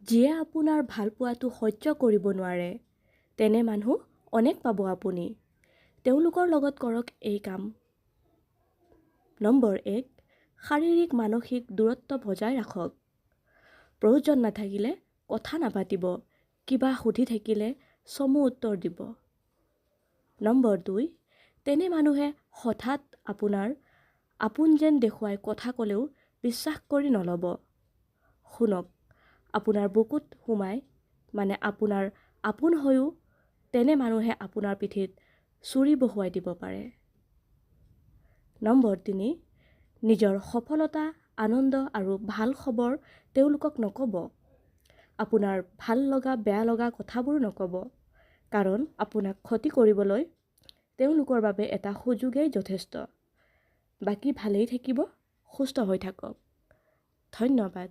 যিয়ে আপোনাৰ ভাল পোৱাটো সহ্য কৰিব নোৱাৰে তেনে মানুহ অনেক পাব আপুনি। তেওঁলোকৰ লগত কৰক এই কাম। নম্বৰ 1, শাৰীৰিক মানসিক দূৰত্ব বজাই ৰাখক। প্ৰয়োজন নাথাকিলে কথা নাপাতিব, কিবা সুধি থাকিলে চমু উত্তৰ দিব। নম্বৰ 2, তেনে মানুহে হঠাৎ আপোনাৰ আপোন যেন দেখুৱাই কথা ক'লেও বিশ্বাস কৰি নল'ব। শুনক, আপোনাৰ বুকুত সোমাই আপোনাৰ আপোন হৈও তেনে মানুহে আপোনাৰ পিঠিত ছুৰি বহুৱাই দিব পাৰে। নম্বৰ 3, নিজৰ সফলতা, আনন্দ আৰু ভাল খবৰ তেওঁলোকক নক'ব। আপোনাৰ ভাল লগা বেয়া লগা কথাবোৰ নক'ব, কাৰণ আপোনাক ক্ষতি কৰিবলৈ তেওঁলোকৰ বাবে এটা সুযোগেই যথেষ্ট। বাকী ভালেই থাকিব, সুস্থ হৈ থাকক। ধন্যবাদ।